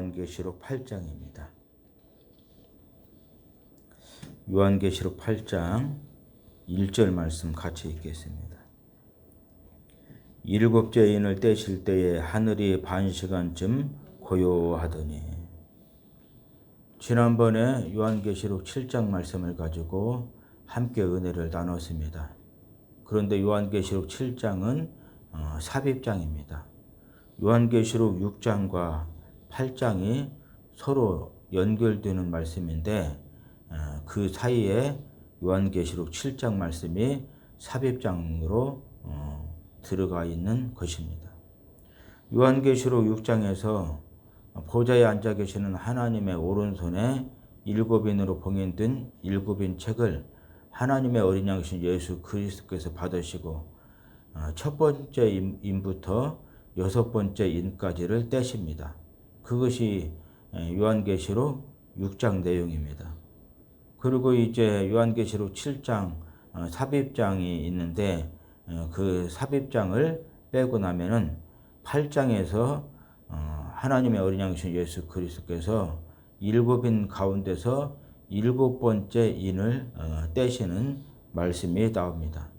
요한계시록 8장입니다. 요한계시록 8장 1절 말씀 같이 읽겠습니다. 일곱째 인을 떼실 때에 하늘이 반시간쯤 고요하더니. 지난번에 요한계시록 7장 말씀을 가지고 함께 은혜를 나눴습니다. 그런데 요한계시록 7장은 삽입장입니다. 요한계시록 6장과 8장이 서로 연결되는 말씀인데 그 사이에 요한계시록 7장 말씀이 삽입장으로 들어가 있는 것입니다. 요한계시록 6장에서 보좌에 앉아 계시는 하나님의 오른손에 일곱인으로 봉인된 일곱인 책을 하나님의 어린 양이신 예수 그리스도께서 받으시고 첫 번째 인부터 여섯 번째 인까지를 떼십니다. 그것이 요한계시록 6장 내용입니다. 그리고 이제 요한계시록 7장 삽입장이 있는데 그 삽입장을 빼고 나면은 8장에서 하나님의 어린 양이신 예수 그리스도께서 일곱인 가운데서 일곱 번째 인을 떼시는 말씀이 나옵니다.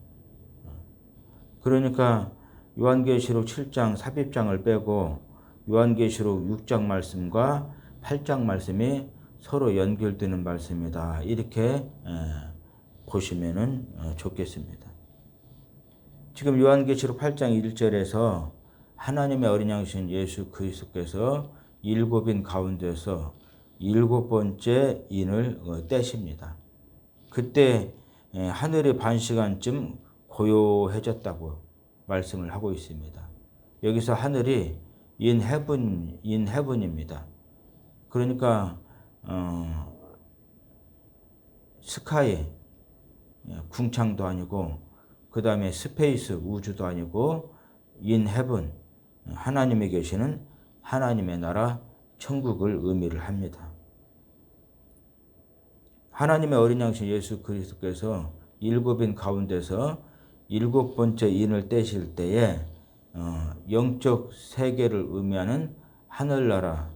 그러니까 요한계시록 7장 삽입장을 빼고 요한계시록 6장 말씀과 8장 말씀이 서로 연결되는 말씀이다. 이렇게 보시면 좋겠습니다. 지금 요한계시록 8장 1절에서 하나님의 어린 양이신 예수 그리스도께서 일곱인 가운데서 일곱 번째 인을 떼십니다. 그때 하늘이 반시간쯤 고요해졌다고 말씀을 하고 있습니다. 여기서 하늘이 in heaven입니다. 그러니까 스카이 궁창도 아니고 그 다음에 스페이스 우주도 아니고 in heaven 하나님이 계시는 하나님의 나라 천국을 의미를 합니다. 하나님의 어린 양이신 예수 그리스도께서 일곱인 가운데서 일곱 번째 인을 떼실 때에 영적 세계를 의미하는 하늘나라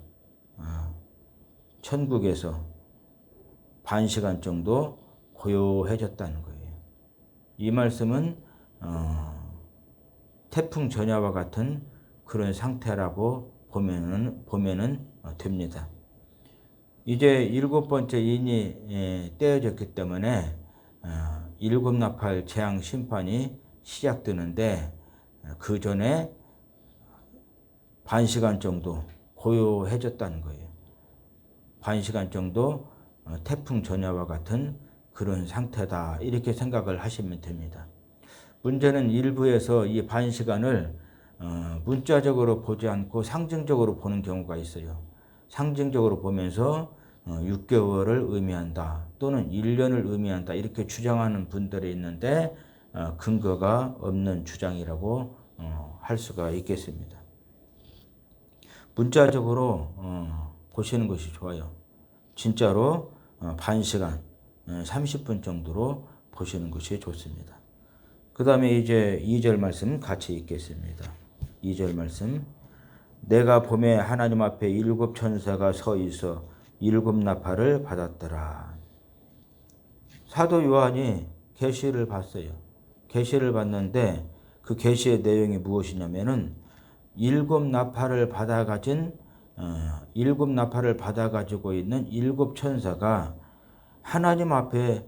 천국에서 반시간 정도 고요해졌다는 거예요. 이 말씀은 태풍 전야와 같은 그런 상태라고 보면은 됩니다. 이제 일곱 번째 인이 떼어졌기 때문에 일곱 나팔 재앙 심판이 시작되는데 그 전에 반시간 정도 고요해졌다는 거예요. 반시간 정도 태풍 전야와 같은 그런 상태다. 이렇게 생각을 하시면 됩니다. 문제는 일부에서 이 반시간을 문자적으로 보지 않고 상징적으로 보는 경우가 있어요. 상징적으로 보면서 6개월을 의미한다 또는 1년을 의미한다 이렇게 주장하는 분들이 있는데 근거가 없는 주장이라고 할 수가 있겠습니다. 문자적으로 보시는 것이 좋아요. 진짜로 반시간 30분 정도로 보시는 것이 좋습니다. 그 다음에 이제 2절 말씀 같이 읽겠습니다. 2절 말씀. 내가 봄에 하나님 앞에 일곱 천사가 서 있어 일곱 나팔을 받았더라. 사도 요한이 계시를 봤어요. 계시를 봤는데 그 계시의 내용이 무엇이냐면은 일곱 나팔을 받아가지고 있는 일곱 천사가 하나님 앞에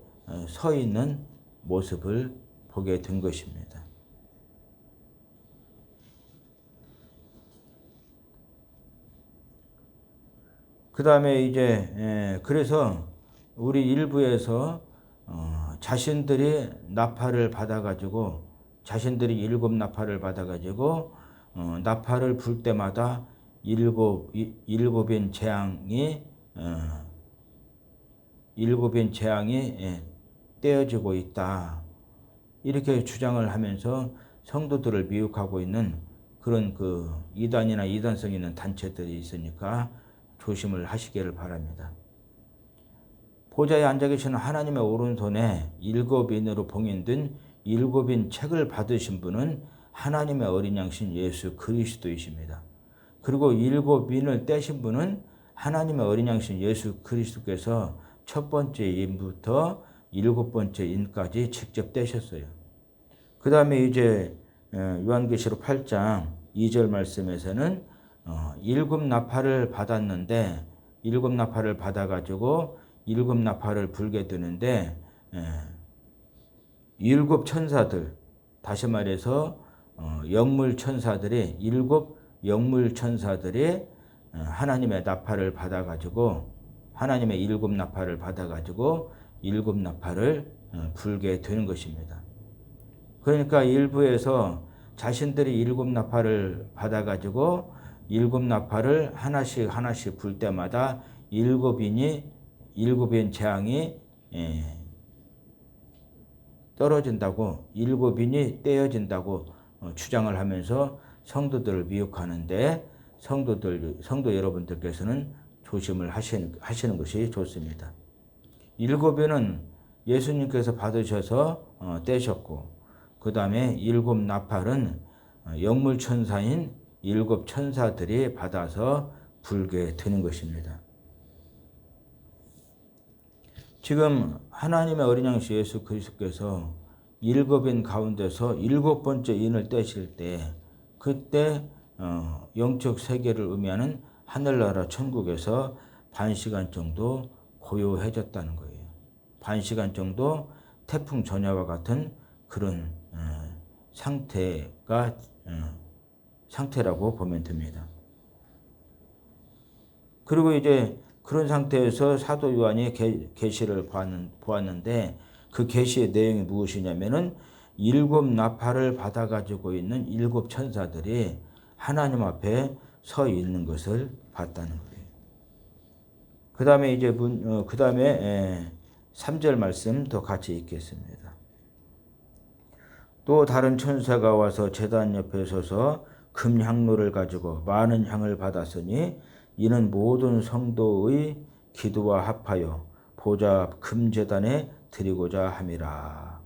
서 있는 모습을 보게 된 것입니다. 그 다음에 이제 그래서 우리 일부에서 자신들이 나팔을 받아가지고 자신들이 일곱 나팔을 받아가지고 나팔을 불 때마다 일곱인 재앙이 떼어지고 있다. 이렇게 주장을 하면서 성도들을 미혹하고 있는 그런 그 이단이나 이단성 있는 단체들이 있으니까 조심을 하시기를 바랍니다. 보좌에 앉아 계시는 하나님의 오른손에 일곱인으로 봉인된 일곱인 책을 받으신 분은 하나님의 어린 양이신 예수 그리스도이십니다. 그리고 일곱인을 떼신 분은 하나님의 어린 양신 예수 그리스도께서 첫 번째 인부터 일곱 번째 인까지 직접 떼셨어요. 그 다음에 이제 요한계시록 8장 2절 말씀에서는 일곱 나팔을 받았는데 일곱 나팔을 받아가지고 일곱 나팔을 불게 되는데 일곱 천사들, 다시 말해서 영물 천사들이 일곱 영물 천사들이 하나님의 나팔을 받아가지고 하나님의 일곱 나팔을 받아가지고 일곱 나팔을 불게 되는 것입니다. 그러니까 일부에서 자신들이 일곱 나팔을 받아가지고 일곱 나팔을 하나씩 불 때마다 일곱인 재앙이 떨어진다고, 일곱인이 떼어진다고 주장을 하면서 성도들을 미혹하는데 성도 여러분들께서는 조심을 하시는 것이 좋습니다. 일곱인은 예수님께서 받으셔서 떼셨고, 그 다음에 일곱 나팔은 영물 천사인 일곱 천사들이 받아서 불게 되는 것입니다. 지금 하나님의 어린 양식 예수 그리스도께서 일곱인 가운데서 일곱 번째 인을 떼실 때, 그때 영적 세계를 의미하는 하늘나라 천국에서 반시간 정도 고요해졌다는 거예요. 반시간 정도 태풍 전야와 같은 그런 상태라고 보면 됩니다. 그리고 이제 그런 상태에서 사도 요한이 계시를 보았는데 그 계시의 내용이 무엇이냐면은 일곱 나팔을 받아가지고 있는 일곱 천사들이 하나님 앞에 서 있는 것을 봤다는 거예요. 그 다음에 이제 그 다음에 3절 말씀 더 같이 읽겠습니다. 또 다른 천사가 와서 제단 옆에 서서 금 향로를 가지고 많은 향을 받았으니 이는 모든 성도의 기도와 합하여 보좌 금제단에 드리고자 함이라.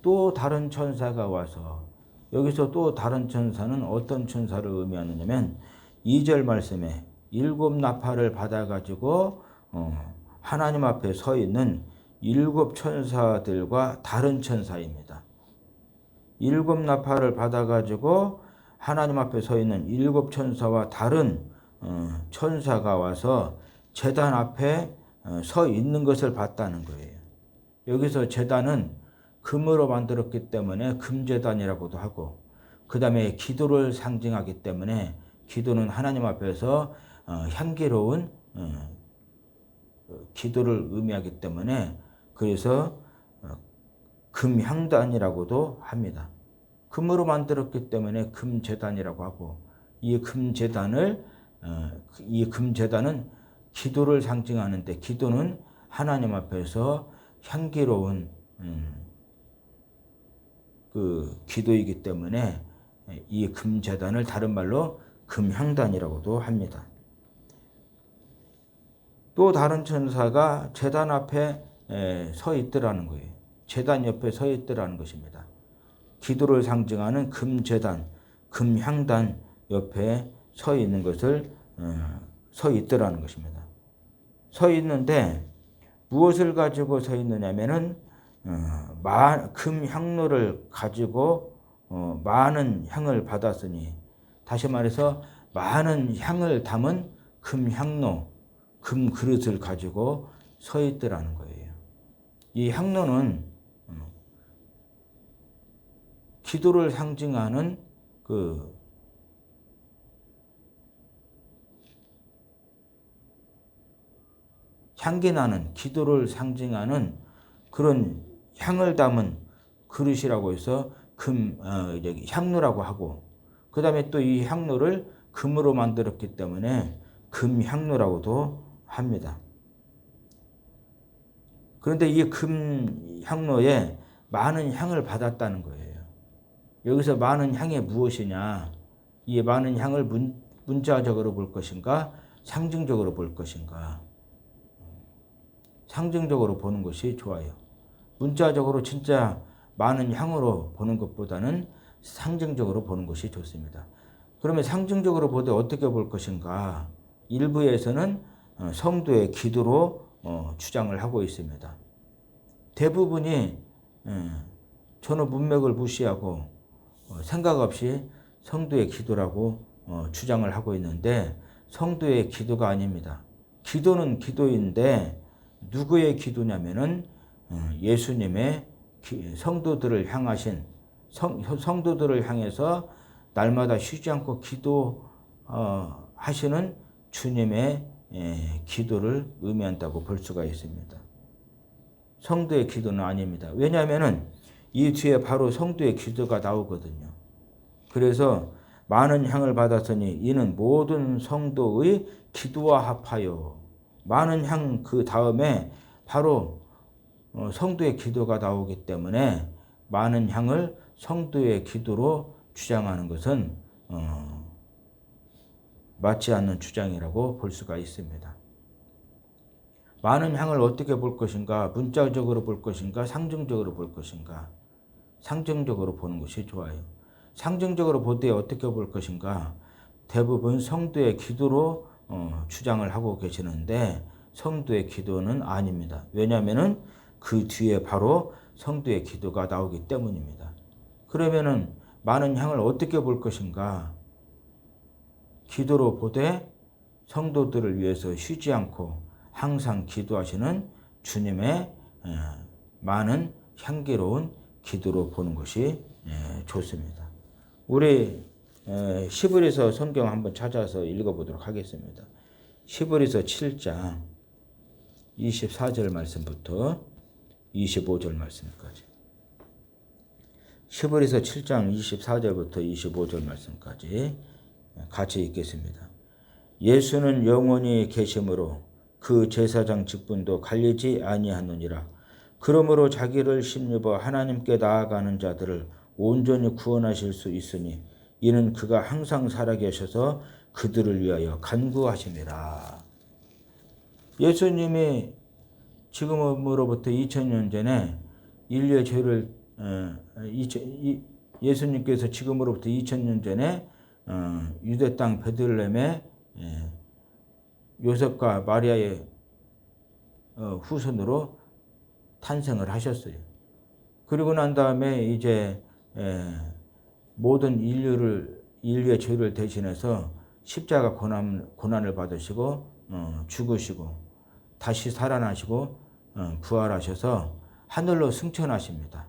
또 다른 천사가 와서, 여기서 또 다른 천사는 어떤 천사를 의미하느냐면 2절 말씀에 일곱 나팔을 받아가지고 하나님 앞에 서 있는 일곱 천사들과 다른 천사입니다. 일곱 나팔을 받아가지고 하나님 앞에 서 있는 일곱 천사와 다른 천사가 와서 제단 앞에 서 있는 것을 봤다는 거예요. 여기서 제단은 금으로 만들었기 때문에 금제단이라고도 하고, 그 다음에 기도를 상징하기 때문에 기도는 하나님 앞에서 향기로운 기도를 의미하기 때문에 그래서 금향단이라고도 합니다. 금으로 만들었기 때문에 금제단이라고 하고, 이 금제단은 기도를 상징하는데, 기도는 하나님 앞에서 향기로운 그 기도이기 때문에 이 금제단을 다른 말로 금향단이라고도 합니다. 또 다른 천사가 제단 앞에 서 있더라는 거예요. 제단 옆에 서 있더라는 것입니다. 기도를 상징하는 금제단, 금향단 옆에 서 있는 것을 서 있더라는 것입니다. 서 있는데 무엇을 가지고 서 있느냐면은 금향로를 가지고 많은 향을 받았으니, 다시 말해서 많은 향을 담은 금향로, 금그릇을 가지고 서 있더라는 거예요. 이 향로는 기도를 상징하는 그 향기 나는, 기도를 상징하는 그런 향을 담은 그릇이라고 해서 향로라고 하고, 그 다음에 또 이 향로를 금으로 만들었기 때문에 금향로라고도 합니다. 그런데 이 금향로에 많은 향을 받았다는 거예요. 여기서 많은 향이 무엇이냐? 이 많은 향을 문자적으로 볼 것인가? 상징적으로 볼 것인가? 상징적으로 보는 것이 좋아요. 문자적으로 진짜 많은 향으로 보는 것보다는 상징적으로 보는 것이 좋습니다. 그러면 상징적으로 보되 어떻게 볼 것인가? 일부에서는 성도의 기도로 주장을 하고 있습니다. 대부분이 전후 문맥을 무시하고 생각 없이 성도의 기도라고 주장을 하고 있는데 성도의 기도가 아닙니다. 기도는 기도인데 누구의 기도냐면은 예수님의 성도들을 향하신 성도들을 향해서 날마다 쉬지 않고 기도하시는 주님의 기도를 의미한다고 볼 수가 있습니다. 성도의 기도는 아닙니다. 왜냐하면은 이 뒤에 바로 성도의 기도가 나오거든요. 그래서 많은 향을 받았으니 이는 모든 성도의 기도와 합하여. 많은 향 그 다음에 바로 성도의 기도가 나오기 때문에 많은 향을 성도의 기도로 주장하는 것은 맞지 않는 주장이라고 볼 수가 있습니다. 많은 향을 어떻게 볼 것인가? 문자적으로 볼 것인가? 상징적으로 볼 것인가? 상징적으로 보는 것이 좋아요. 상징적으로 볼 때 어떻게 볼 것인가? 대부분 성도의 기도로 주장을 하고 계시는데 성도의 기도는 아닙니다. 왜냐하면은 그 뒤에 바로 성도의 기도가 나오기 때문입니다. 그러면은 많은 향을 어떻게 볼 것인가? 기도로 보되 성도들을 위해서 쉬지 않고 항상 기도하시는 주님의 많은 향기로운 기도로 보는 것이 좋습니다. 우리 시브리서 성경 한번 찾아서 읽어보도록 하겠습니다. 시브리서 7장 24절 말씀부터 25절 말씀까지. 시브리서 7장 24절부터 25절 말씀까지 같이 읽겠습니다. 예수는 영원히 계심으로 그 제사장 직분도 갈리지 아니하느니라. 그러므로 자기를 힘입어 하나님께 나아가는 자들을 온전히 구원하실 수 있으니 이는 그가 항상 살아계셔서 그들을 위하여 간구하심이라. 예수님이 지금으로부터 2000년 전에 인류의 죄를 예수님께서 지금으로부터 2000년 전에 유대 땅 베들레헴에 요셉과 마리아의 후손으로 탄생을 하셨어요. 그리고 난 다음에 이제 모든 인류의 죄를 대신해서 십자가 고난을 받으시고 죽으시고 다시 살아나시고 부활하셔서 하늘로 승천하십니다.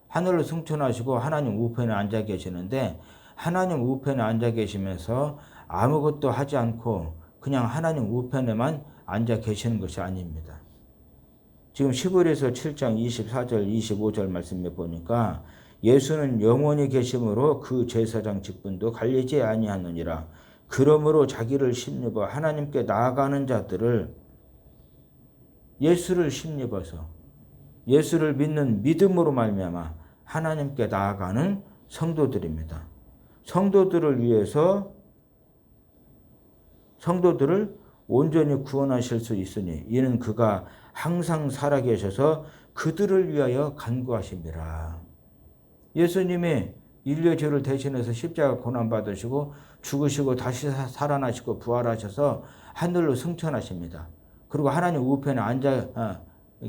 하늘로 승천하시고 하나님 우편에 앉아 계시는데 하나님 우편에 앉아 계시면서 아무것도 하지 않고 그냥 하나님 우편에만 앉아 계시는 것이 아닙니다. 지금 시브리서 7장 24절 25절 말씀에 보니까 예수는 영원히 계심으로 그 제사장 직분도 갈리지 아니하느니라. 그러므로 자기를 힘입어 하나님께 나아가는 자들을 예수를 힘입어서 예수를 믿는 믿음으로 말미암아 하나님께 나아가는 성도들입니다. 성도들을 위해서 성도들을 온전히 구원하실 수 있으니 이는 그가 항상 살아계셔서 그들을 위하여 간구하심이라. 예수님이 인류의 죄를 대신해서 십자가 고난받으시고 죽으시고 다시 살아나시고 부활하셔서 하늘로 승천하십니다. 그리고 하나님 우편에 앉아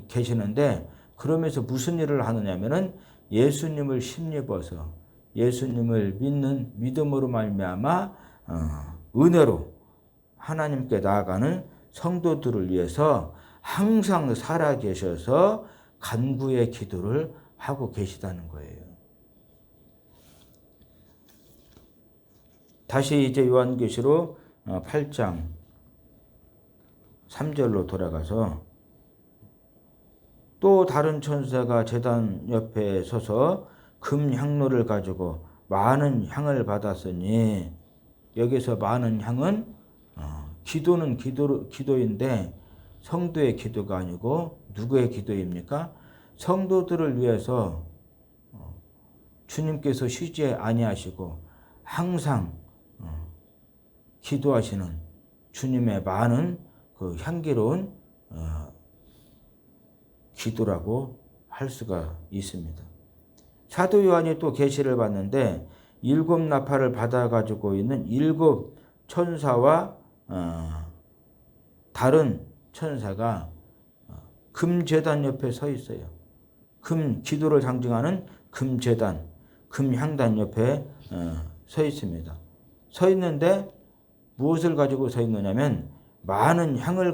계시는데 그러면서 무슨 일을 하느냐면은 예수님을 힘입어서 예수님을 믿는 믿음으로 말미암아 은혜로 하나님께 나아가는 성도들을 위해서 항상 살아계셔서 간구의 기도를 하고 계시다는 거예요. 다시 이제 요한계시록 8장 3절로 돌아가서 또 다른 천사가 제단 옆에 서서 금 향로를 가지고 많은 향을 받았으니 여기서 많은 향은 기도는 기도인데 성도의 기도가 아니고 누구의 기도입니까? 성도들을 위해서 주님께서 쉬지 아니하시고 항상 기도하시는 주님의 많은 그 향기로운 기도라고 할 수가 있습니다. 사도 요한이 또 계시를 받는데 7 나팔을 받아가지고 있는 7 천사와 다른 천사가 금제단 옆에 서 있어요. 기도를 상징하는 금제단, 금향단 옆에 서 있습니다. 서 있는데 무엇을 가지고 서 있느냐면 많은 향을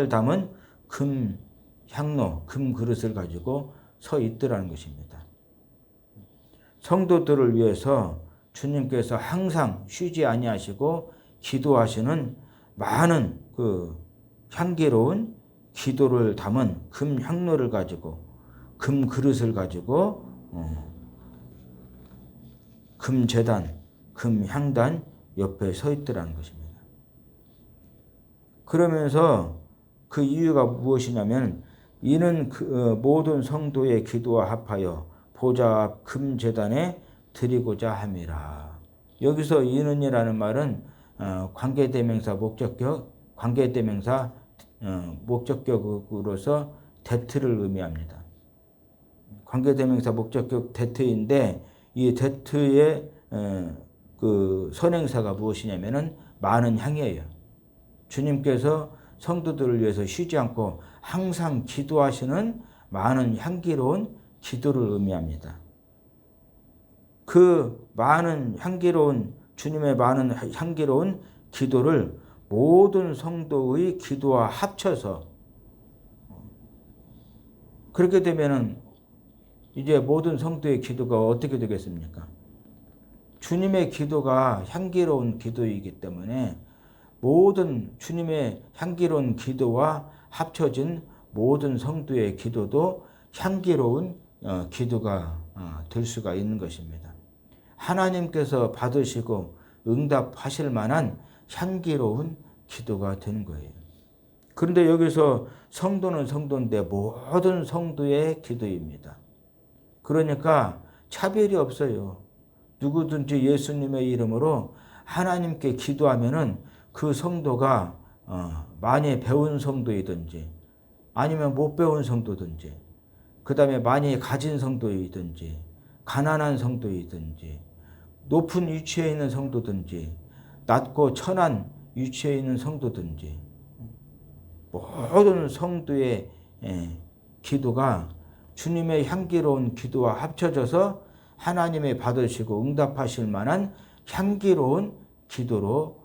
담은 금향로, 금그릇을 가지고 서 있더라는 것입니다. 성도들을 위해서 주님께서 항상 쉬지 아니하시고 기도하시는 많은 향기로운 기도를 담은 금향로를 가지고, 금그릇을 가지고 금제단, 금향단 옆에 서 있더라는 것입니다. 그러면서 그 이유가 무엇이냐면 이는 모든 성도의 기도와 합하여 보좌 앞 금제단에 드리고자 함이라. 여기서 이는이라는 말은 목적격으로서 대트를 의미합니다. 관계대명사 목적격 대트인데 이 대트의 선행사가 무엇이냐면은 많은 향이에요. 주님께서 성도들을 위해서 쉬지 않고 항상 기도하시는 많은 향기로운 기도를 의미합니다. 그 많은 향기로운 주님의 많은 향기로운 기도를 모든 성도의 기도와 합쳐서 그렇게 되면은 이제 모든 성도의 기도가 어떻게 되겠습니까? 주님의 기도가 향기로운 기도이기 때문에 모든 주님의 향기로운 기도와 합쳐진 모든 성도의 기도도 향기로운 기도가 될 수가 있는 것입니다. 하나님께서 받으시고 응답하실 만한 향기로운 기도가 되는 거예요. 그런데 여기서 성도는 성도인데 모든 성도의 기도입니다. 그러니까 차별이 없어요. 누구든지 예수님의 이름으로 하나님께 기도하면은 그 성도가 많이 배운 성도이든지 아니면 못 배운 성도든지 그 다음에 많이 가진 성도이든지 가난한 성도이든지 높은 위치에 있는 성도든지 낮고 천한 위치에 있는 성도든지 모든 성도의 기도가 주님의 향기로운 기도와 합쳐져서 하나님의 받으시고 응답하실 만한 향기로운 기도로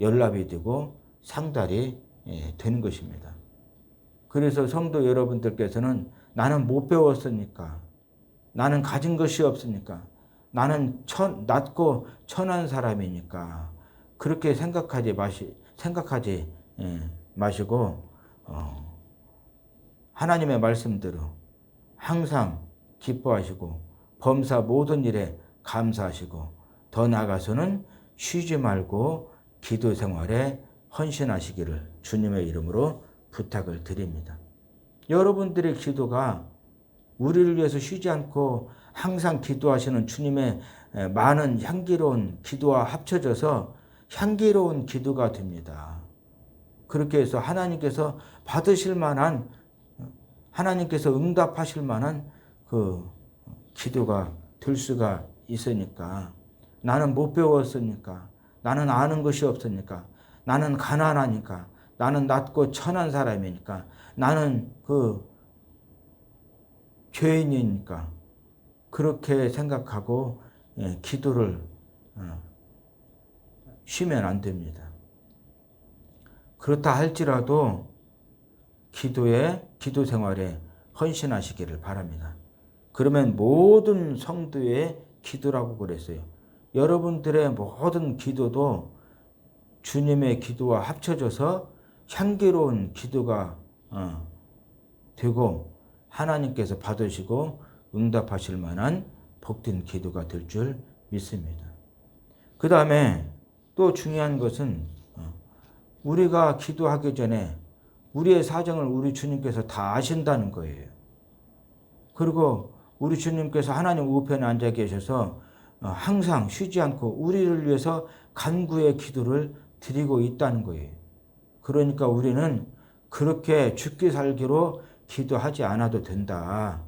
연락이 되고 상달이 되는 것입니다. 그래서 성도 여러분들께서는 나는 못 배웠으니까, 나는 가진 것이 없으니까, 나는 낮고 천한 사람이니까 그렇게 생각하지 마시고 하나님의 말씀대로 항상 기뻐하시고 범사 모든 일에 감사하시고 더 나아가서는 쉬지 말고 기도 생활에 헌신하시기를 주님의 이름으로 부탁을 드립니다. 여러분들의 기도가 우리를 위해서 쉬지 않고 항상 기도하시는 주님의 많은 향기로운 기도와 합쳐져서 향기로운 기도가 됩니다. 그렇게 해서 하나님께서 받으실 만한, 하나님께서 응답하실 만한 그 기도가 될 수가 있으니까, 나는 못 배웠으니까, 나는 아는 것이 없으니까, 나는 가난하니까, 나는 낮고 천한 사람이니까, 나는 죄인이니까 그렇게 생각하고 기도를 쉬면 안 됩니다. 그렇다 할지라도 기도 생활에 헌신하시기를 바랍니다. 그러면 모든 성도의 기도라고 그랬어요. 여러분들의 모든 기도도 주님의 기도와 합쳐져서 향기로운 기도가 되고 하나님께서 받으시고 응답하실 만한 복된 기도가 될 줄 믿습니다. 그 다음에 또 중요한 것은 우리가 기도하기 전에 우리의 사정을 우리 주님께서 다 아신다는 거예요. 그리고 우리 주님께서 하나님 우편에 앉아 계셔서 항상 쉬지 않고 우리를 위해서 간구의 기도를 드리고 있다는 거예요. 그러니까 우리는 그렇게 죽기 살기로 기도하지 않아도 된다.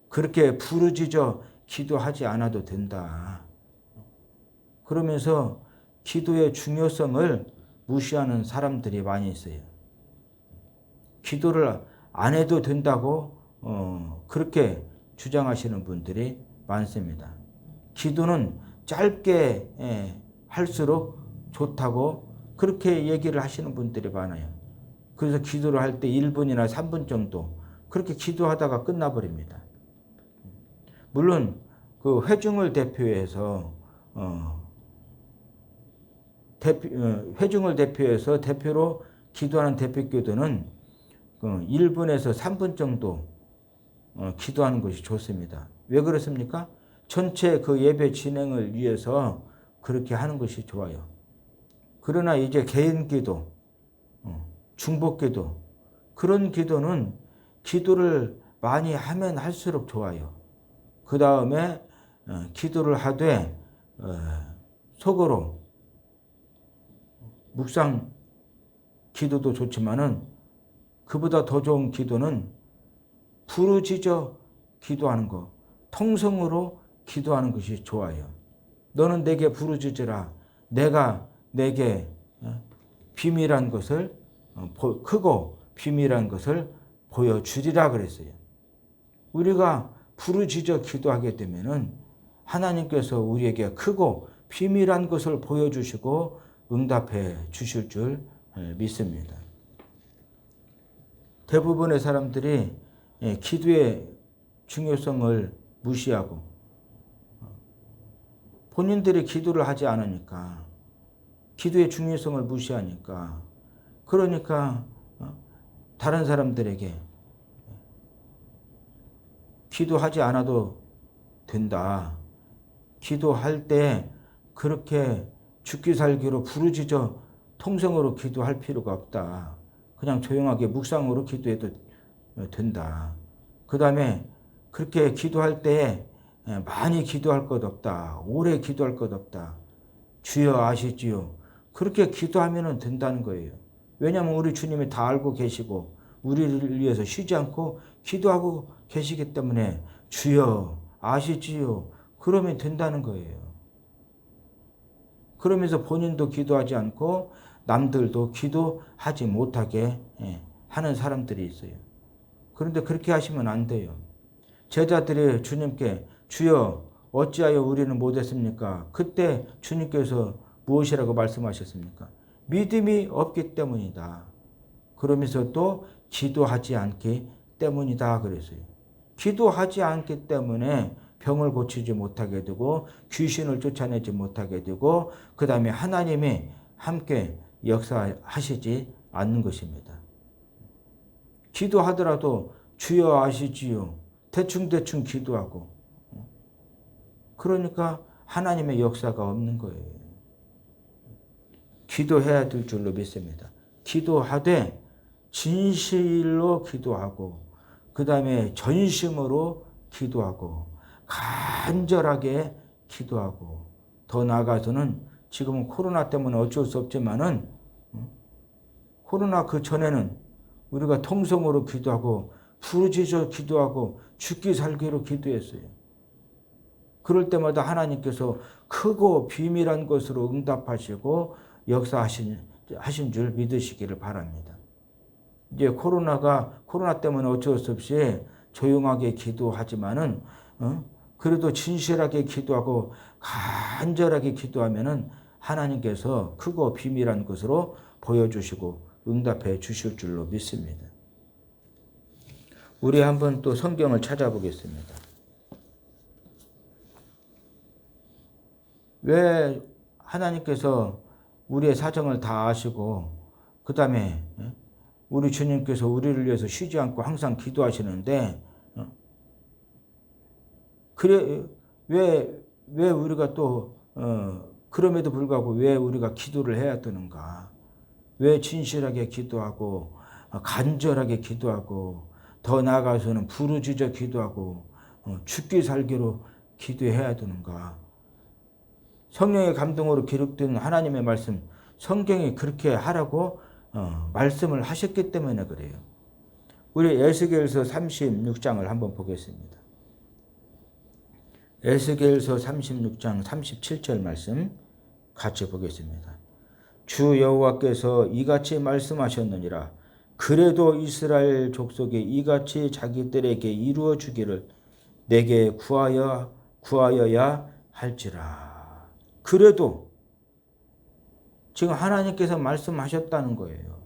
그렇게 부르짖어 기도하지 않아도 된다. 그러면서 기도의 중요성을 무시하는 사람들이 많이 있어요. 기도를 안 해도 된다고 그렇게 주장하시는 분들이 많습니다. 기도는 짧게 할수록 좋다고 그렇게 얘기를 하시는 분들이 많아요. 그래서 기도를 할 때 1분이나 3분 정도 그렇게 기도하다가 끝나버립니다. 물론 그 회중을 대표해서 회중을 대표해서 대표로 기도하는 대표기도는 1분에서 3분 정도 기도하는 것이 좋습니다. 왜 그렇습니까? 전체 그 예배 진행을 위해서 그렇게 하는 것이 좋아요. 그러나 이제 개인 기도, 중복 기도, 그런 기도는 기도를 많이 하면 할수록 좋아요. 그 다음에 기도를 하되 속으로 묵상 기도도 좋지만은 그보다 더 좋은 기도는 부르짖어 기도하는 것, 통성으로 기도하는 것이 좋아요. 너는 내게 부르짖으라. 내가 내게 비밀한 것을 크고 비밀한 것을 보여주리라 그랬어요. 우리가 부르짖어 기도하게 되면은 하나님께서 우리에게 크고 비밀한 것을 보여주시고 응답해 주실 줄 믿습니다. 대부분의 사람들이 기도의 중요성을 무시하고 본인들이 기도를 하지 않으니까 기도의 중요성을 무시하니까 그러니까 다른 사람들에게 기도하지 않아도 된다. 기도할 때 그렇게 죽기 살기로 부르짖어 통성으로 기도할 필요가 없다. 그냥 조용하게 묵상으로 기도해도 된다. 그 다음에 그렇게 기도할 때 많이 기도할 것 없다. 오래 기도할 것 없다. 주여 아시지요. 그렇게 기도하면 된다는 거예요. 왜냐하면 우리 주님이 다 알고 계시고 우리를 위해서 쉬지 않고 기도하고 계시기 때문에 주여 아시지요. 그러면 된다는 거예요. 그러면서 본인도 기도하지 않고 남들도 기도하지 못하게 하는 사람들이 있어요. 그런데 그렇게 하시면 안 돼요. 제자들이 주님께 주여 어찌하여 우리는 못했습니까? 그때 주님께서 무엇이라고 말씀하셨습니까? 믿음이 없기 때문이다. 그러면서 또 기도하지 않기 때문이다 그랬어요. 기도하지 않기 때문에 병을 고치지 못하게 되고 귀신을 쫓아내지 못하게 되고 그 다음에 하나님이 함께 역사하시지 않는 것입니다. 기도하더라도 주여 아시지요. 대충대충 기도하고 그러니까 하나님의 역사가 없는 거예요. 기도해야 될 줄로 믿습니다. 기도하되 진실로 기도하고 그 다음에 전심으로 기도하고 간절하게 기도하고 더 나아가서는 지금은 코로나 때문에 어쩔 수 없지만은 코로나 그 전에는 우리가 통성으로 기도하고 부르짖어 기도하고 죽기 살기로 기도했어요. 그럴 때마다 하나님께서 크고 비밀한 것으로 응답하시고 역사하신 줄 믿으시기를 바랍니다. 이제 코로나 때문에 어쩔 수 없이 조용하게 기도하지만은 그래도 진실하게 기도하고 간절하게 기도하면은 하나님께서 크고 비밀한 것으로 보여주시고 응답해 주실 줄로 믿습니다. 우리 한번 또 성경을 찾아보겠습니다. 왜 하나님께서 우리의 사정을 다 아시고 그 다음에 우리 주님께서 우리를 위해서 쉬지 않고 항상 기도하시는데 그래 왜 우리가 또 그럼에도 불구하고 왜 우리가 기도를 해야 되는가? 왜 진실하게 기도하고 간절하게 기도하고 더 나아가서는 부르짖어 기도하고 죽기 살기로 기도해야 되는가? 성령의 감동으로 기록된 하나님의 말씀, 성경이 그렇게 하라고 말씀을 하셨기 때문에 그래요. 우리 에스겔서 36장을 한번 보겠습니다. 에스겔서 36장 37절 말씀 같이 보겠습니다. 주 여호와께서 이같이 말씀하셨느니라. 그래도 이스라엘 족속이 이같이 자기들에게 이루어 주기를 내게 구하여야 할지라. 그래도 지금 하나님께서 말씀하셨다는 거예요.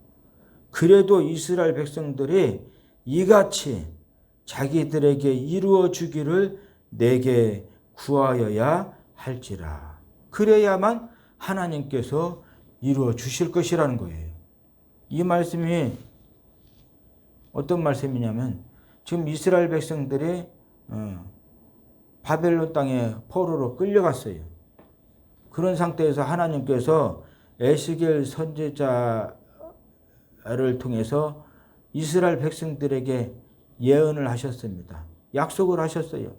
그래도 이스라엘 백성들이 이같이 자기들에게 이루어 주기를 내게 구하여야 할지라. 그래야만 하나님께서 이루어 주실 것이라는 거예요. 이 말씀이 어떤 말씀이냐면 지금 이스라엘 백성들이 바벨론 땅에 포로로 끌려갔어요. 그런 상태에서 하나님께서 에스겔 선지자를 통해서 이스라엘 백성들에게 예언을 하셨습니다. 약속을 하셨어요.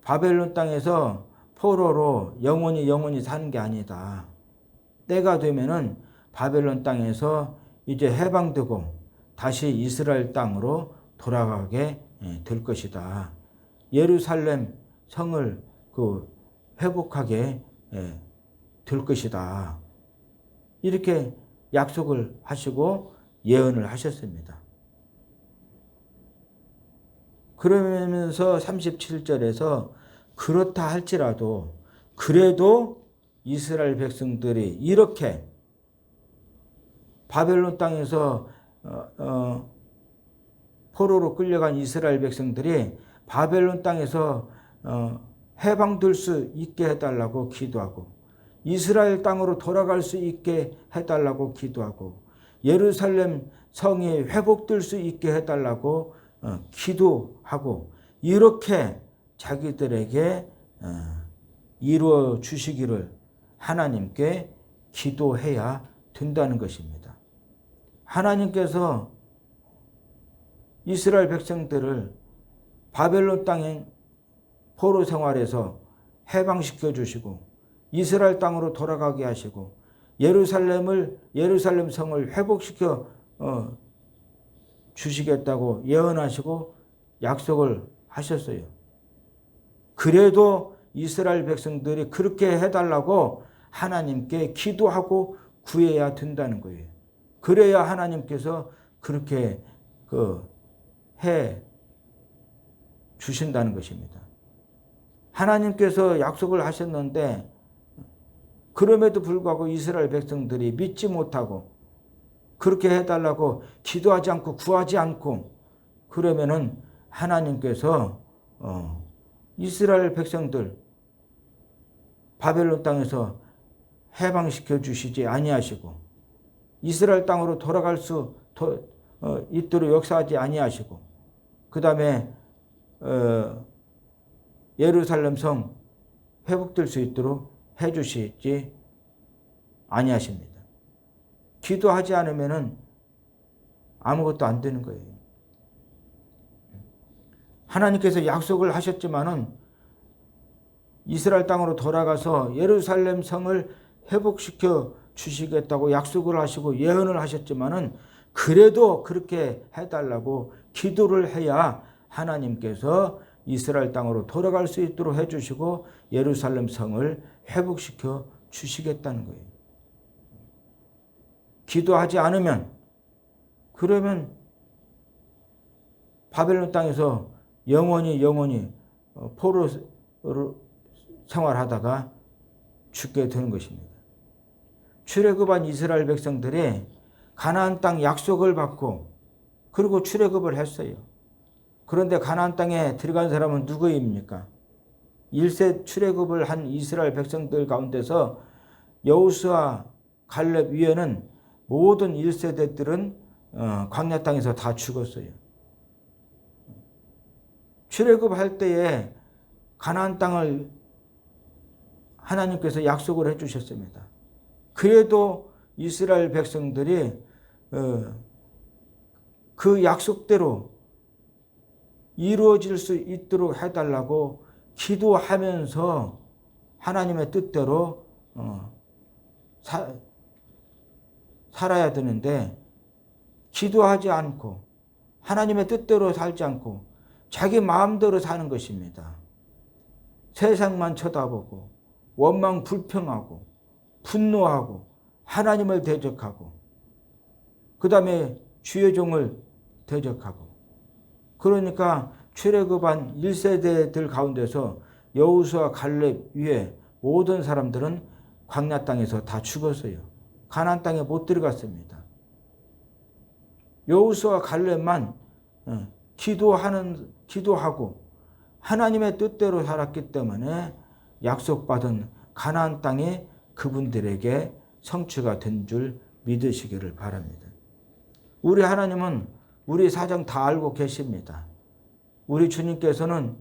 바벨론 땅에서 포로로 영원히 사는 게 아니다. 때가 되면은 바벨론 땅에서 이제 해방되고 다시 이스라엘 땅으로 돌아가게 될 것이다. 예루살렘 성을 회복하게 될 것이다. 이렇게 약속을 하시고 예언을 하셨습니다. 그러면서 37절에서 그렇다 할지라도 그래도 이스라엘 백성들이 이렇게 바벨론 땅에서 포로로 끌려간 이스라엘 백성들이 바벨론 땅에서 해방될 수 있게 해달라고 기도하고 이스라엘 땅으로 돌아갈 수 있게 해달라고 기도하고 예루살렘 성이 회복될 수 있게 해달라고 기도하고 이렇게 자기들에게 이루어 주시기를 하나님께 기도해야 된다는 것입니다. 하나님께서 이스라엘 백성들을 바벨론 땅의 포로 생활에서 해방시켜 주시고 이스라엘 땅으로 돌아가게 하시고 예루살렘 성을 회복시켜 주시겠다고 예언하시고 약속을 하셨어요. 그래도 이스라엘 백성들이 그렇게 해달라고 하나님께 기도하고 구해야 된다는 거예요. 그래야 하나님께서 그렇게 해 주신다는 것입니다. 하나님께서 약속을 하셨는데 그럼에도 불구하고 이스라엘 백성들이 믿지 못하고 그렇게 해달라고 기도하지 않고 구하지 않고 그러면은 하나님께서 이스라엘 백성들 바벨론 땅에서 해방시켜 주시지 아니하시고 이스라엘 땅으로 돌아갈 수 있도록 역사하지 아니하시고 그 다음에 예루살렘 성 회복될 수 있도록 해주시지 아니하십니다. 기도하지 않으면은 아무것도 안 되는 거예요. 하나님께서 약속을 하셨지만은 이스라엘 땅으로 돌아가서 예루살렘 성을 회복시켜 주시겠다고 약속을 하시고 예언을 하셨지만은 그래도 그렇게 해달라고 기도를 해야 하나님께서 이스라엘 땅으로 돌아갈 수 있도록 해주시고 예루살렘 성을 회복시켜 주시겠다는 거예요. 기도하지 않으면 그러면 바벨론 땅에서 영원히 포로 생활하다가 죽게 되는 것입니다. 출애굽한 이스라엘 백성들이 가나안 땅 약속을 받고 그리고 출애굽을 했어요. 그런데 가나안 땅에 들어간 사람은 누구입니까? 1세 출애굽을 한 이스라엘 백성들 가운데서 여호수아 갈렙 위에는 모든 1세대들은 광야 땅에서 다 죽었어요. 출애굽할 때에 가나안 땅을 하나님께서 약속을 해주셨습니다. 그래도 이스라엘 백성들이 그 약속대로 이루어질 수 있도록 해달라고 기도하면서 하나님의 뜻대로 살아야 되는데 기도하지 않고 하나님의 뜻대로 살지 않고 자기 마음대로 사는 것입니다. 세상만 쳐다보고 원망 불평하고 분노하고 하나님을 대적하고 그 다음에 주의 종을 대적하고 그러니까 출애굽한 1세대들 가운데서 여호수아 갈렙 위에 모든 사람들은 광야 땅에서 다 죽었어요. 가나안 땅에 못 들어갔습니다. 여호수아 갈렙만 기도하고 하나님의 뜻대로 살았기 때문에 약속받은 가나안 땅이 그분들에게 성취가 된 줄 믿으시기를 바랍니다. 우리 하나님은 우리 사정 다 알고 계십니다. 우리 주님께서는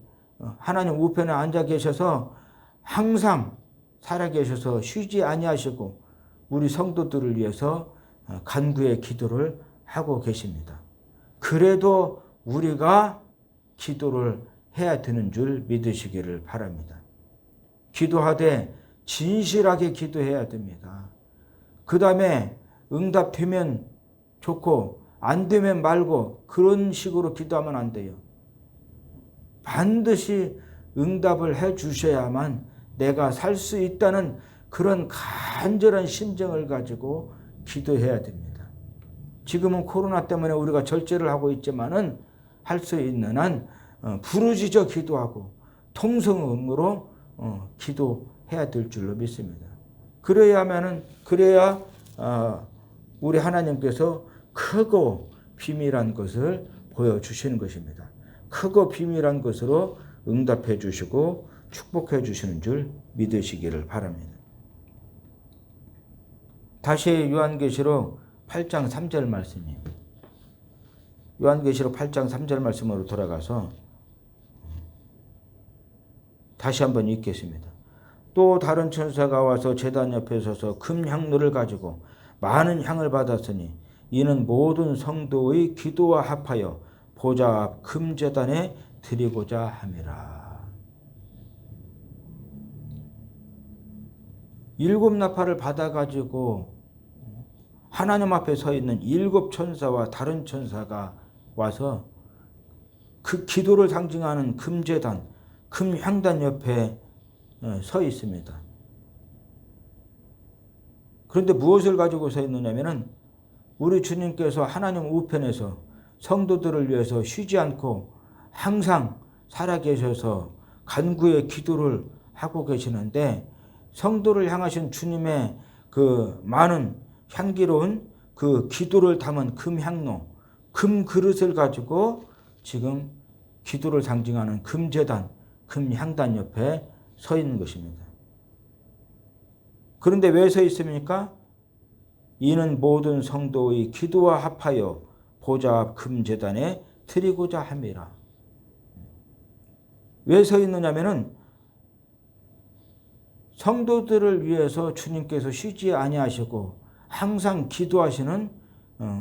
하나님 우편에 앉아 계셔서 항상 살아계셔서 쉬지 아니하시고 우리 성도들을 위해서 간구의 기도를 하고 계십니다. 그래도 우리가 기도를 해야 되는 줄 믿으시기를 바랍니다. 기도하되 진실하게 기도해야 됩니다. 그 다음에 응답되면 좋고 안 되면 말고 그런 식으로 기도하면 안 돼요. 반드시 응답을 해 주셔야만 내가 살 수 있다는 그런 간절한 심정을 가지고 기도해야 됩니다. 지금은 코로나 때문에 우리가 절제를 하고 있지만은 할 수 있는 한 부르짖어 기도하고 통성음으로 기도해야 될 줄로 믿습니다. 그래야 우리 하나님께서 크고 비밀한 것을 보여주시는 것입니다. 크고 비밀한 것으로 응답해 주시고 축복해 주시는 줄 믿으시기를 바랍니다. 다시 요한계시록 8장 3절 말씀이에요. 요한계시록 8장 3절 말씀으로 돌아가서 다시 한번 읽겠습니다. 또 다른 천사가 와서 제단 옆에 서서 금 향로를 가지고 많은 향을 받았으니 이는 모든 성도의 기도와 합하여 보좌 앞 금제단에 드리고자 함이라. 일곱 나팔을 받아가지고 하나님 앞에 서 있는 일곱 천사와 다른 천사가 와서 그 기도를 상징하는 금제단, 금향단 옆에 서 있습니다. 그런데 무엇을 가지고 서 있느냐면은 우리 주님께서 하나님 우편에서 성도들을 위해서 쉬지 않고 항상 살아계셔서 간구의 기도를 하고 계시는데 성도를 향하신 주님의 그 많은 향기로운 그 기도를 담은 금향로, 금그릇을 가지고 지금 기도를 상징하는 금제단, 금향단 옆에 서 있는 것입니다. 그런데 왜 서 있습니까? 이는 모든 성도의 기도와 합하여 보좌 앞 금제단에 드리고자 함이라. 왜 서 있느냐면은 성도들을 위해서 주님께서 쉬지 아니하시고 항상 기도하시는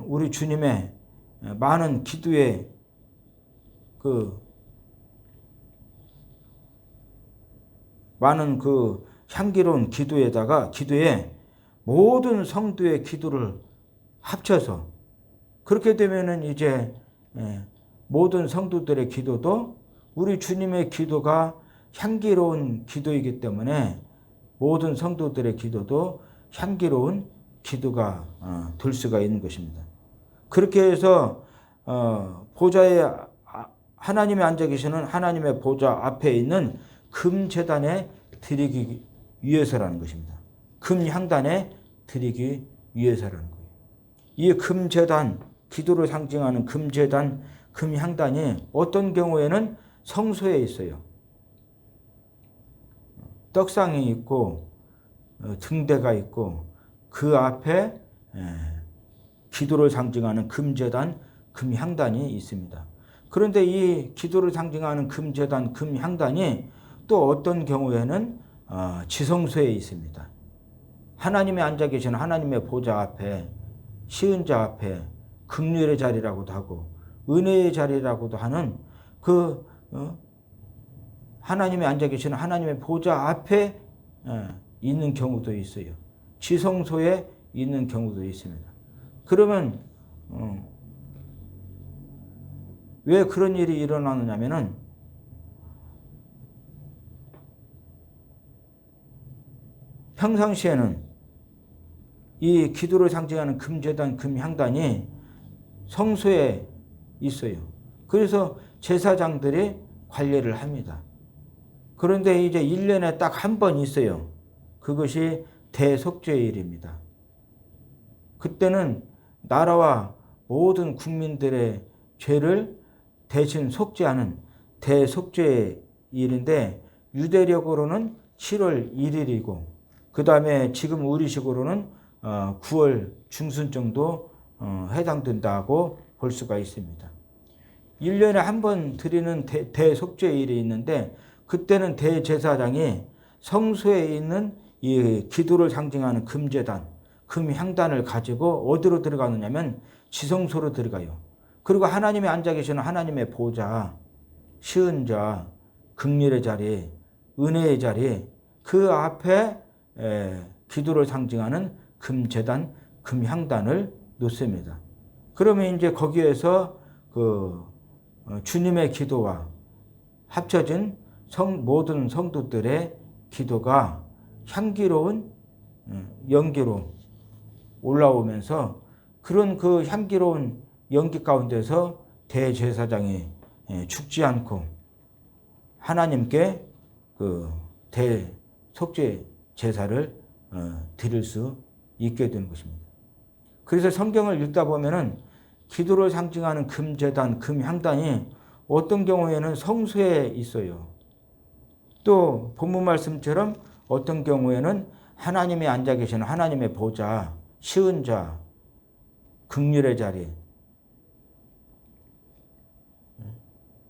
우리 주님의 많은 기도의 많은 향기로운 기도에 모든 성도의 기도를 합쳐서 그렇게 되면은 이제 모든 성도들의 기도도 우리 주님의 기도가 향기로운 기도이기 때문에 모든 성도들의 기도도 향기로운 기도가 될 수가 있는 것입니다. 그렇게 해서 보좌에 하나님이 앉아 계시는 하나님의 보좌 앞에 있는 금제단에 드리기 위해서라는 것입니다. 금향단에 드리기 위해서라는 거예요. 이 금제단, 기도를 상징하는 금제단, 금향단이 어떤 경우에는 성소에 있어요. 떡상이 있고 등대가 있고 그 앞에 기도를 상징하는 금제단, 금향단이 있습니다. 그런데 이 기도를 상징하는 금제단, 금향단이 또 어떤 경우에는 지성소에 있습니다. 하나님이 앉아 계시는 하나님의 보좌 앞에, 시은자 앞에 긍휼의 자리라고도 하고 은혜의 자리라고도 하는 하나님이 앉아 계시는 하나님의 보좌 앞에 있는 경우도 있어요. 지성소에 있는 경우도 있습니다. 그러면 왜 그런 일이 일어나느냐면은 평상시에는 이 기도를 상징하는 금제단, 금향단이 성소에 있어요. 그래서 제사장들이 관리를 합니다. 그런데 이제 1년에 딱 한 번 있어요. 그것이 대속죄일입니다. 그때는 나라와 모든 국민들의 죄를 대신 속죄하는 대속죄일인데 유대력으로는 7월 1일이고 그 다음에 지금 우리식으로는 9월 중순 정도 해당된다고 볼 수가 있습니다. 1년에 한 번 드리는 대속죄일이 있는데 그때는 대제사장이 성소에 있는 이 기도를 상징하는 금제단, 금향단을 가지고 어디로 들어가느냐면 지성소로 들어가요. 그리고 하나님이 앉아 계시는 하나님의 보좌, 시은 자, 긍휼의 자리, 은혜의 자리 그 앞에 기도를 상징하는 금제단, 금향단을 놓습니다. 그러면 이제 거기에서 그 주님의 기도와 합쳐진 모든 성도들의 기도가 향기로운 연기로 올라오면서 그런 그 향기로운 연기 가운데서 대제사장이 죽지 않고 하나님께 그 대속죄 제사를 드릴 수 있게 되는 것입니다. 그래서 성경을 읽다 보면은 기도를 상징하는 금제단, 금향단이 어떤 경우에는 성소에 있어요. 또 본문 말씀처럼 어떤 경우에는 하나님이 앉아 계시는 하나님의 보좌, 시은 자, 긍휼의 자리.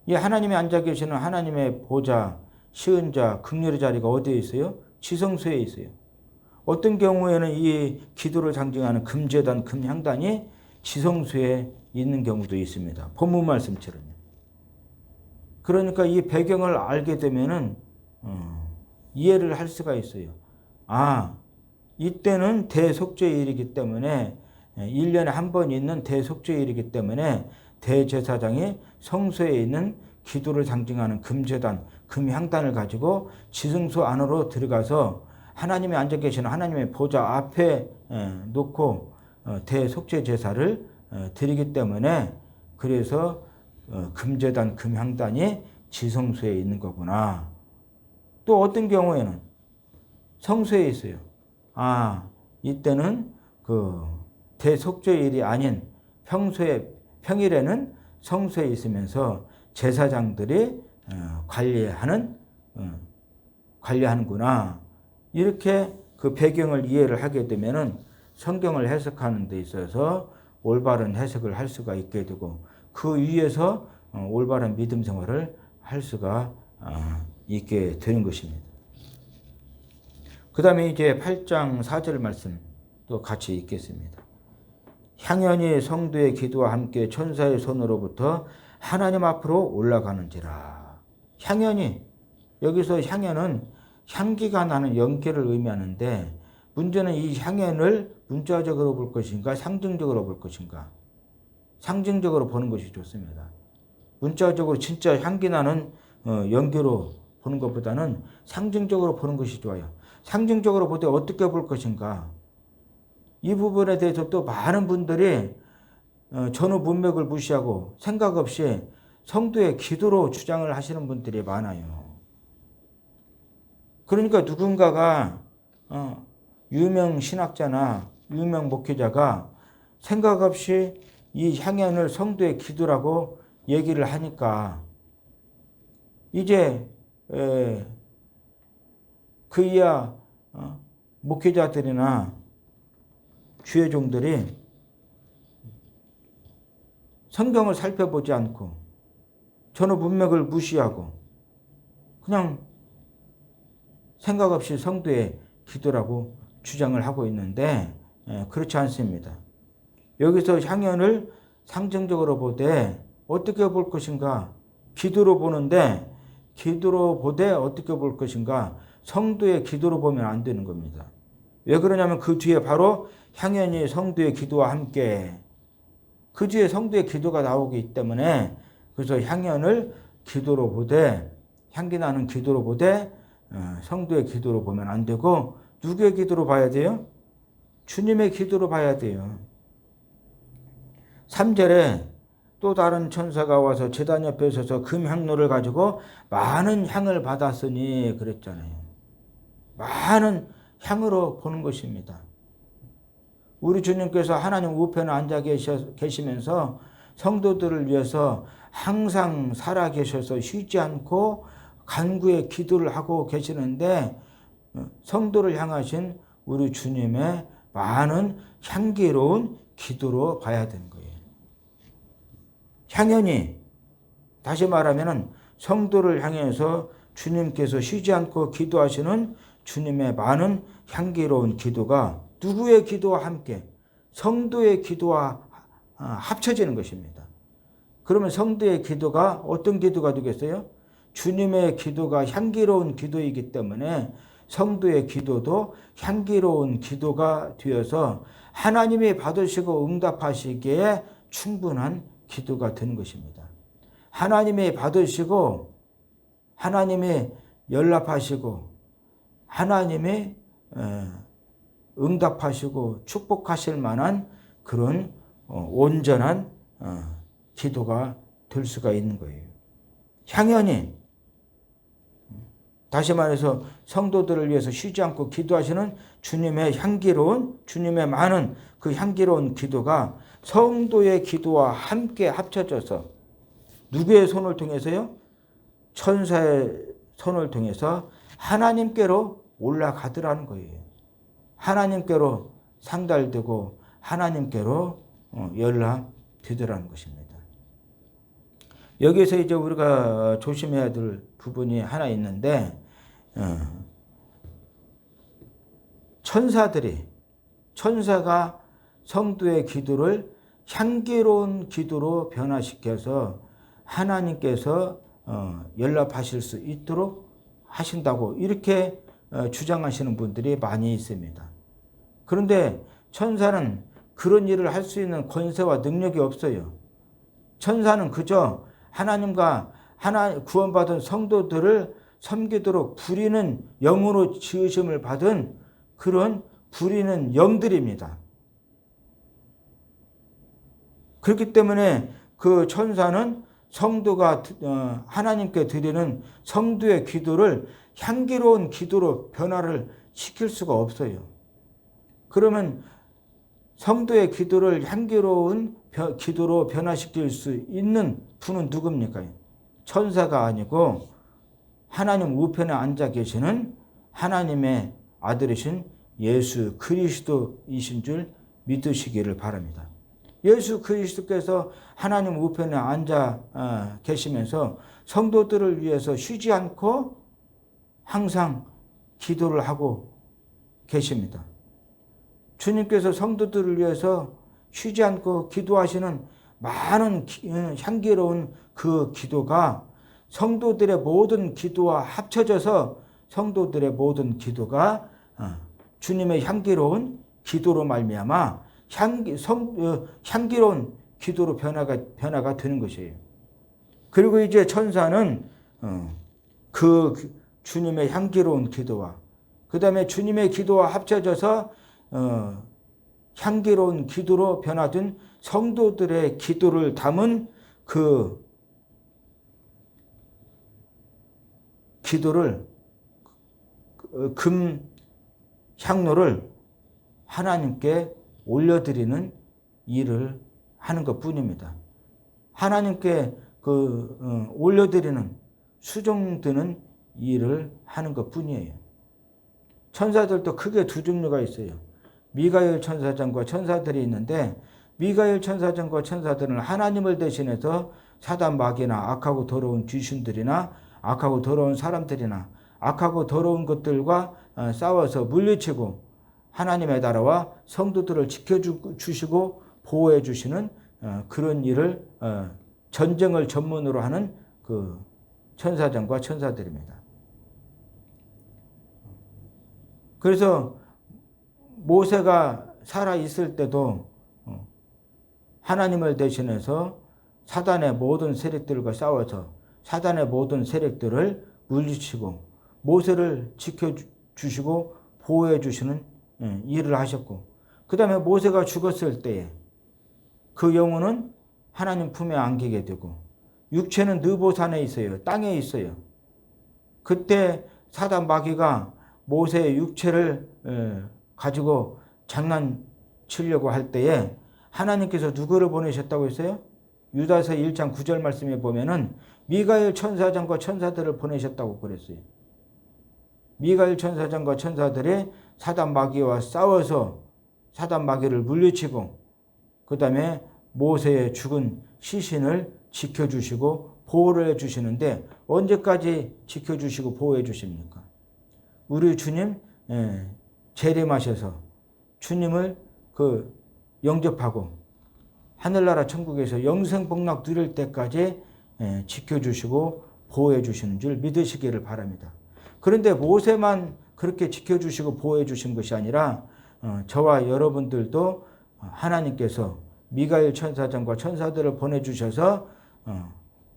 이 하나님이 앉아 계시는 하나님의 보좌, 시은 자, 긍휼의 자리가 어디에 있어요? 지성소에 있어요. 어떤 경우에는 이 기도를 상징하는 금제단, 금향단이 지성소에 있는 경우도 있습니다. 본문 말씀처럼요. 그러니까 이 배경을 알게 되면은 이해를 할 수가 있어요. 아, 이때는 대속죄일이기 때문에 1년에 한 번 있는 대속죄일이기 때문에 대제사장이 성소에 있는 기도를 상징하는 금제단, 금향단을 가지고 지성소 안으로 들어가서 하나님이 앉아 계시는 하나님의 보좌 앞에 놓고 대속죄 제사를 드리기 때문에 그래서 금제단, 금향단이 지성소에 있는 거구나. 또 어떤 경우에는 성소에 있어요. 아, 이때는 그 대속죄일이 아닌 평일에는 성소에 있으면서 제사장들이 관리하는구나. 이렇게 그 배경을 이해를 하게 되면은 성경을 해석하는 데 있어서 올바른 해석을 할 수가 있게 되고 그 위에서 올바른 믿음 생활을 할 수가 있게 되는 것입니다. 그 다음에 이제 8장 4절 말씀 또 같이 읽겠습니다. 향연이 성도의 기도와 함께 천사의 손으로부터 하나님 앞으로 올라가는지라. 향연이, 여기서 향연은 향기가 나는 연기를 의미하는데 문제는 이 향연을 문자적으로 볼 것인가 상징적으로 볼 것인가. 상징적으로 보는 것이 좋습니다. 문자적으로 진짜 향기 나는 연기로 보는 것보다는 상징적으로 보는 것이 좋아요. 상징적으로 볼 때 어떻게 볼 것인가. 이 부분에 대해서 또 많은 분들이 전후 문맥을 무시하고 생각 없이 성도의 기도로 주장을 하시는 분들이 많아요. 그러니까 누군가가 유명 신학자나 유명 목회자가 생각 없이 이 향연을 성도의 기도라고 얘기를 하니까 이제 그 이하 목회자들이나 주의 종들이 성경을 살펴보지 않고 전후 문맥을 무시하고 그냥 생각 없이 성도의 기도라고 주장을 하고 있는데 그렇지 않습니다. 여기서 향연을 상징적으로 보되 어떻게 볼 것인가? 기도로 보는데 기도로 보되 어떻게 볼 것인가? 성도의 기도로 보면 안 되는 겁니다. 왜 그러냐면 그 뒤에 바로 향연이 성도의 기도와 함께 그 뒤에 성도의 기도가 나오기 때문에 그래서 향연을 기도로 보되 향기 나는 기도로 보되 성도의 기도로 보면 안 되고 누구의 기도로 봐야 돼요? 주님의 기도로 봐야 돼요. 3절에 또 다른 천사가 와서 제단 옆에 서서 금향로를 가지고 많은 향을 받았으니 그랬잖아요. 많은 향으로 보는 것입니다. 우리 주님께서 하나님 우편에 앉아 계시면서 성도들을 위해서 항상 살아계셔서 쉬지 않고 간구의 기도를 하고 계시는데 성도를 향하신 우리 주님의 많은 향기로운 기도로 봐야 되는 거예요. 향연이 다시 말하면 성도를 향해서 주님께서 쉬지 않고 기도하시는 주님의 많은 향기로운 기도가 누구의 기도와 함께 성도의 기도와 합쳐지는 것입니다. 그러면 성도의 기도가 어떤 기도가 되겠어요? 주님의 기도가 향기로운 기도이기 때문에 성도의 기도도 향기로운 기도가 되어서 하나님이 받으시고 응답하시기에 충분한 기도가 되는 것입니다. 하나님이 받으시고 하나님이 연락하시고 하나님이 응답하시고 축복하실 만한 그런 온전한 기도가 될 수가 있는 거예요. 향연이 다시 말해서 성도들을 위해서 쉬지 않고 기도하시는 주님의 향기로운 주님의 많은 그 향기로운 기도가 성도의 기도와 함께 합쳐져서 누구의 손을 통해서요? 천사의 손을 통해서 하나님께로 올라가더라는 거예요. 하나님께로 상달되고 하나님께로 연락되더라는 것입니다. 여기서 이제 우리가 조심해야 될 부분이 하나 있는데 천사가 성도의 기도를 향기로운 기도로 변화시켜서 하나님께서 연락하실 수 있도록 하신다고 이렇게 주장하시는 분들이 많이 있습니다. 그런데 천사는 그런 일을 할 수 있는 권세와 능력이 없어요. 천사는 그저 하나님과 구원받은 성도들을 섬기도록 부리는 영으로 지으심을 받은 그런 부리는 영들입니다. 그렇기 때문에 그 천사는 성도가 하나님께 드리는 성도의 기도를 향기로운 기도로 변화를 시킬 수가 없어요. 그러면 성도의 기도를 향기로운 기도로 변화시킬 수 있는 분은 누굽니까? 천사가 아니고 하나님 우편에 앉아 계시는 하나님의 아들이신 예수 그리스도이신 줄 믿으시기를 바랍니다. 예수 그리스도께서 하나님 우편에 앉아 계시면서 성도들을 위해서 쉬지 않고 항상 기도를 하고 계십니다. 주님께서 성도들을 위해서 쉬지 않고 기도하시는 많은 향기로운 그 기도가 성도들의 모든 기도와 합쳐져서 성도들의 모든 기도가 주님의 향기로운 기도로 말미암아 향기로운 기도로 변화가 되는 것이에요. 그리고 이제 천사는 그 주님의 향기로운 기도와 그 다음에 주님의 기도와 합쳐져서 향기로운 기도로 변화된 성도들의 기도를 담은 그 기도를 금 향로를 하나님께 올려드리는 일을 하는 것 뿐입니다. 하나님께 올려드리는 수종드는 일을 하는 것 뿐이에요. 천사들도 크게 두 종류가 있어요. 미가엘 천사장과 천사들이 있는데 미가엘 천사장과 천사들은 하나님을 대신해서 사단 마귀나 악하고 더러운 귀신들이나 악하고 더러운 사람들이나 악하고 더러운 것들과 싸워서 물리치고 하나님의 나라와 성도들을 지켜주시고 보호해 주시는 그런 일을 전쟁을 전문으로 하는 그 천사장과 천사들입니다. 그래서 모세가 살아 있을 때도 하나님을 대신해서 사단의 모든 세력들과 싸워서 사단의 모든 세력들을 물리치고 모세를 지켜주시고 보호해 주시는 일을 하셨고, 그 다음에 모세가 죽었을 때에 그 영혼은 하나님 품에 안기게 되고, 육체는 느보산에 있어요. 땅에 있어요. 그때 사단 마귀가 모세의 육체를 가지고 장난치려고 할 때에 하나님께서 누구를 보내셨다고 했어요? 유다서 1장 9절 말씀에 보면은 미가엘 천사장과 천사들을 보내셨다고 그랬어요. 미가엘 천사장과 천사들이 사단 마귀와 싸워서 사단 마귀를 물리치고, 그 다음에 모세의 죽은 시신을 지켜주시고 보호를 해주시는데, 언제까지 지켜주시고 보호해 주십니까? 우리 주님 재림하셔서 주님을 영접하고 하늘나라 천국에서 영생복락 누릴 때까지 지켜주시고 보호해 주시는 줄 믿으시기를 바랍니다. 그런데 모세만 그렇게 지켜주시고 보호해 주신 것이 아니라 저와 여러분들도 하나님께서 미가엘 천사장과 천사들을 보내주셔서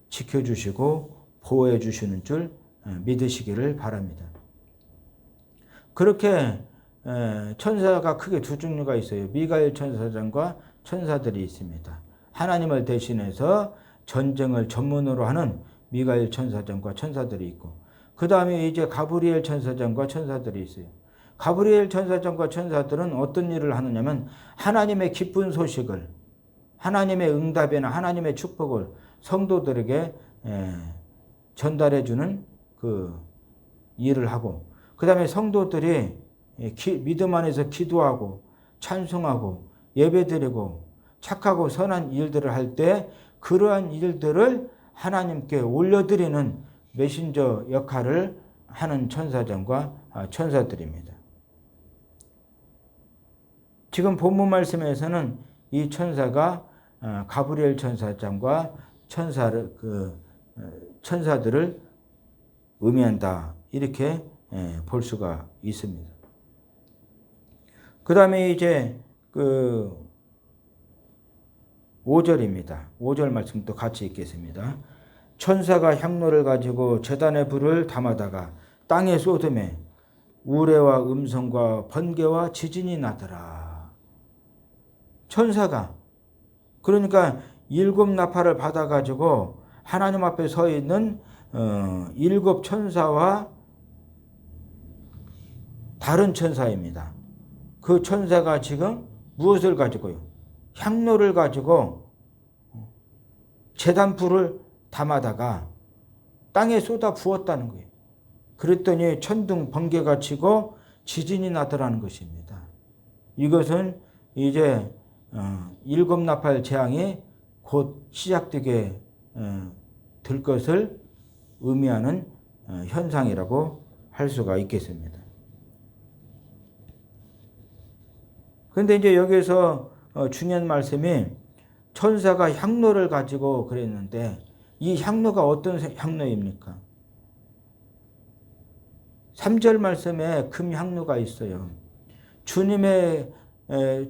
지켜주시고 보호해 주시는 줄 믿으시기를 바랍니다. 그렇게 천사가 크게 두 종류가 있어요. 미가엘 천사장과 천사들이 있습니다. 하나님을 대신해서 전쟁을 전문으로 하는 미가엘 천사장과 천사들이 있고, 그 다음에 이제 가브리엘 천사장과 천사들이 있어요. 가브리엘 천사장과 천사들은 어떤 일을 하느냐면 하나님의 기쁜 소식을, 하나님의 응답이나 하나님의 축복을 성도들에게 전달해 주는 그 일을 하고, 그 다음에 성도들이 믿음 안에서 기도하고 찬송하고 예배드리고 착하고 선한 일들을 할 때 그러한 일들을 하나님께 올려드리는 메신저 역할을 하는 천사장과 천사들입니다. 지금 본문 말씀에서는 이 천사가 가브리엘 천사장과 천사들을 의미한다, 이렇게 볼 수가 있습니다. 그 다음에 이제 5절입니다. 5절 말씀도 같이 읽겠습니다. 천사가 향로를 가지고 제단의 불을 담아다가 땅에 쏟음에 우레와 음성과 번개와 지진이 나더라. 천사가, 그러니까 7 나팔을 받아가지고 하나님 앞에 서 있는 7 천사와 다른 천사입니다. 그 천사가 지금 무엇을 가지고요? 향로를 가지고 제단불을 담아다가 땅에 쏟아 부었다는 거예요. 그랬더니 천둥 번개가 치고 지진이 나더라는 것입니다. 이것은 이제 7 나팔 재앙이 곧 시작되게 될 것을 의미하는 현상이라고 할 수가 있겠습니다. 그런데 이제 여기서 중요한 말씀이 천사가 향로를 가지고 그랬는데, 이 향로가 어떤 향로입니까? 3절 말씀에 금 향로가 있어요.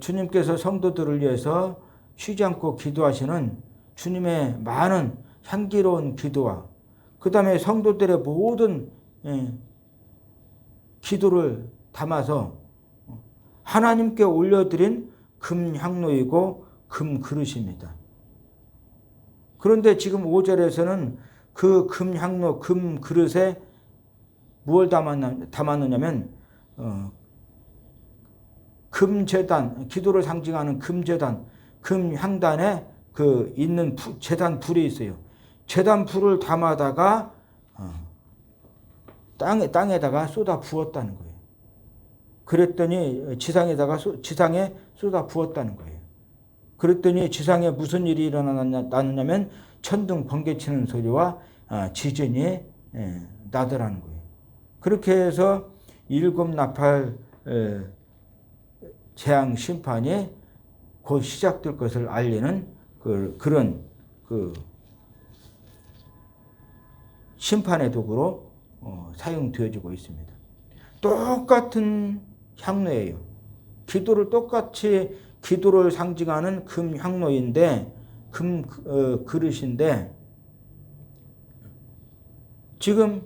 주님께서 성도들을 위해서 쉬지 않고 기도하시는 주님의 많은 향기로운 기도와, 그 다음에 성도들의 모든 기도를 담아서 하나님께 올려드린 금 향로이고 금 그릇입니다. 그런데 지금 5절에서는 그 금 향로, 금 그릇에 무엇을 담았느냐면 금제단, 기도를 상징하는 금제단, 금향단에 있는 제단 불이 있어요. 제단 불을 담아다가 땅에다가 쏟아 부었다는 거예요. 그랬더니 지상에 쏟아 부었다는 거예요. 그랬더니 지상에 무슨 일이 일어나느냐면 천둥 번개치는 소리와 지진이 나더라는 거예요. 그렇게 해서 7 나팔 재앙 심판이 곧 시작될 것을 알리는 그런 심판의 도구로 사용되어지고 있습니다. 똑같은 향로예요. 기도를 상징하는 금 향로인데, 금 그릇인데, 지금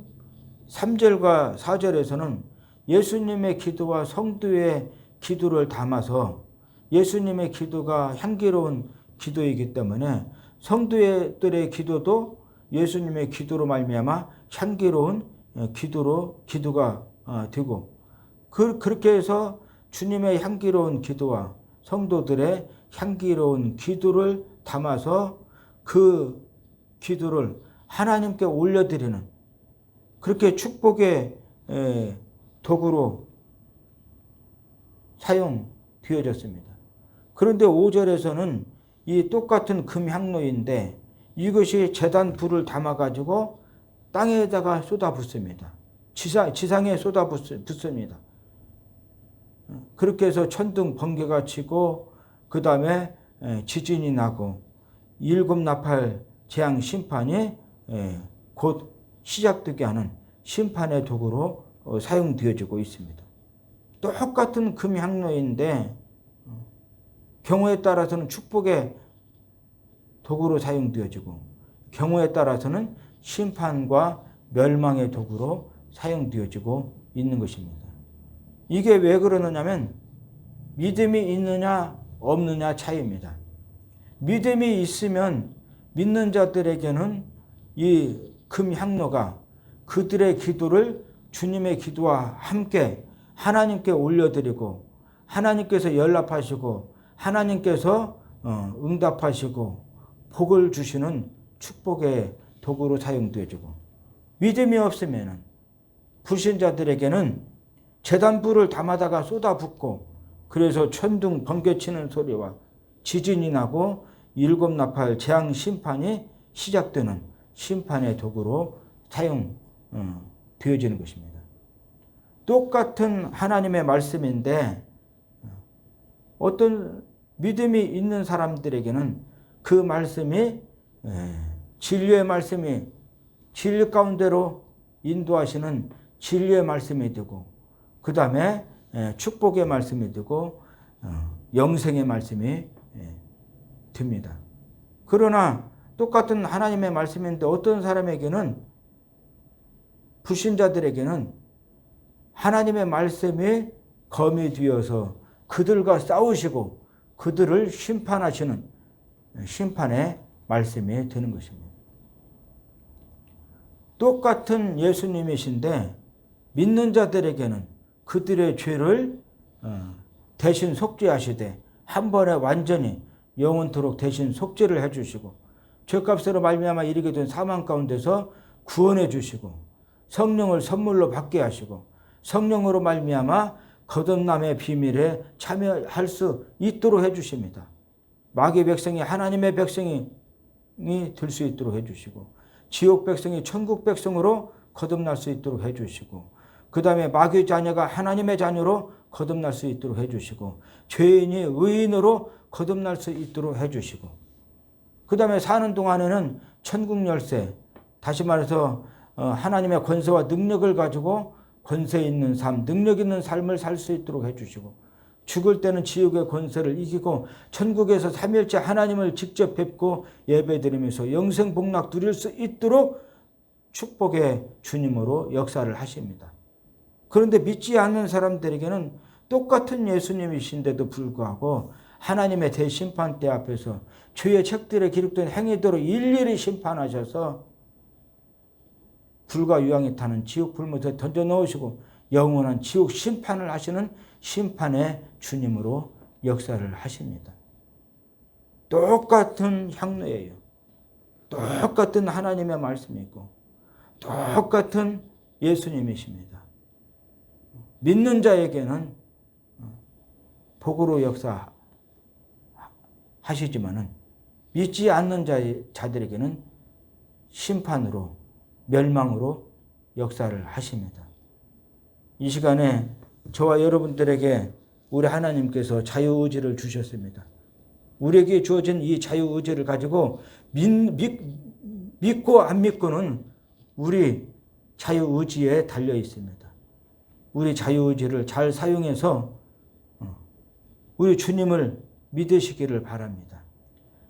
3절과 4절에서는 예수님의 기도와 성도의 기도를 담아서 예수님의 기도가 향기로운 기도이기 때문에 성도들의 기도도 예수님의 기도로 말미암아 향기로운 기도가 되고 그렇게 해서 주님의 향기로운 기도와 성도들의 향기로운 기도를 담아서 그 기도를 하나님께 올려드리는 그렇게 축복의 도구로 사용되어졌습니다. 그런데 5절에서는 이 똑같은 금향로인데 이것이 제단 불을 담아가지고 땅에다가 쏟아붓습니다. 지상에 쏟아붓습니다. 그렇게 해서 천둥 번개가 치고 그 다음에 지진이 나고 7나팔 재앙 심판이 곧 시작되게 하는 심판의 도구로 사용되어지고 있습니다. 똑같은 금향로인데 경우에 따라서는 축복의 도구로 사용되어지고 경우에 따라서는 심판과 멸망의 도구로 사용되어지고 있는 것입니다. 이게 왜 그러느냐면 믿음이 있느냐 없느냐 차이입니다. 믿음이 있으면 믿는 자들에게는 이 금향로가 그들의 기도를 주님의 기도와 함께 하나님께 올려드리고 하나님께서 연락하시고 하나님께서 응답하시고 복을 주시는 축복의 도구로 사용되어지고 믿음이 없으면 불신자들에게는 제단불을 담아다가 쏟아붓고 그래서 천둥 번개치는 소리와 지진이 나고 7나팔 재앙 심판이 시작되는 심판의 도구로 사용되어지는 것입니다. 똑같은 하나님의 말씀인데 어떤 믿음이 있는 사람들에게는 그 말씀이 진리의 말씀이 진리 가운데로 인도하시는 진리의 말씀이 되고 그 다음에 축복의 말씀이 되고 영생의 말씀이 됩니다. 그러나 똑같은 하나님의 말씀인데 어떤 사람에게는 불신자들에게는 하나님의 말씀이 검이 되어서 그들과 싸우시고 그들을 심판하시는 심판의 말씀이 되는 것입니다. 똑같은 예수님이신데 믿는 자들에게는 그들의 죄를 대신 속죄하시되 한 번에 완전히 영원토록 대신 속죄를 해주시고 죄값으로 말미암아 이르게 된 사망 가운데서 구원해 주시고 성령을 선물로 받게 하시고 성령으로 말미암아 거듭남의 비밀에 참여할 수 있도록 해주십니다. 마귀 백성이 하나님의 백성이 될 수 있도록 해주시고 지옥 백성이 천국 백성으로 거듭날 수 있도록 해주시고 그 다음에 마귀 자녀가 하나님의 자녀로 거듭날 수 있도록 해주시고 죄인이 의인으로 거듭날 수 있도록 해주시고 그 다음에 사는 동안에는 천국 열쇠 다시 말해서 하나님의 권세와 능력을 가지고 권세 있는 삶, 능력 있는 삶을 살 수 있도록 해주시고 죽을 때는 지옥의 권세를 이기고 천국에서 삼일째 하나님을 직접 뵙고 예배드리면서 영생 복락 누릴 수 있도록 축복의 주님으로 역사를 하십니다. 그런데 믿지 않는 사람들에게는 똑같은 예수님이신데도 불구하고 하나님의 대심판대 앞에서 죄의 책들에 기록된 행위대로 일일이 심판하셔서 불과 유황이 타는 지옥 불못에 던져 넣으시고 영원한 지옥 심판을 하시는 심판의 주님으로 역사를 하십니다. 똑같은 향로예요. 똑같은 하나님의 말씀이고 똑같은 예수님이십니다. 믿는 자에게는 복으로 역사하시지만은 믿지 않는 자들에게는 심판으로 멸망으로 역사를 하십니다. 이 시간에 저와 여러분들에게 우리 하나님께서 자유의지를 주셨습니다. 우리에게 주어진 이 자유의지를 가지고 믿고 안 믿고는 우리 자유의지에 달려 있습니다. 우리 자유의지를 잘 사용해서 우리 주님을 믿으시기를 바랍니다.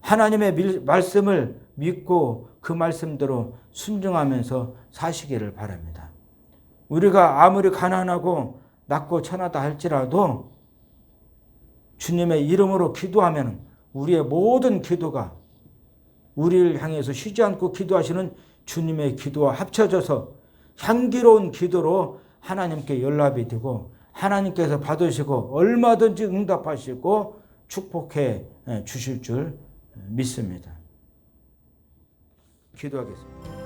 하나님의 말씀을 믿고 그 말씀대로 순종하면서 사시기를 바랍니다. 우리가 아무리 가난하고 낮고 천하다 할지라도 주님의 이름으로 기도하면 우리의 모든 기도가 우리를 향해서 쉬지 않고 기도하시는 주님의 기도와 합쳐져서 향기로운 기도로 하나님께 연락이 되고 하나님께서 받으시고 얼마든지 응답하시고 축복해 주실 줄 믿습니다. 기도하겠습니다.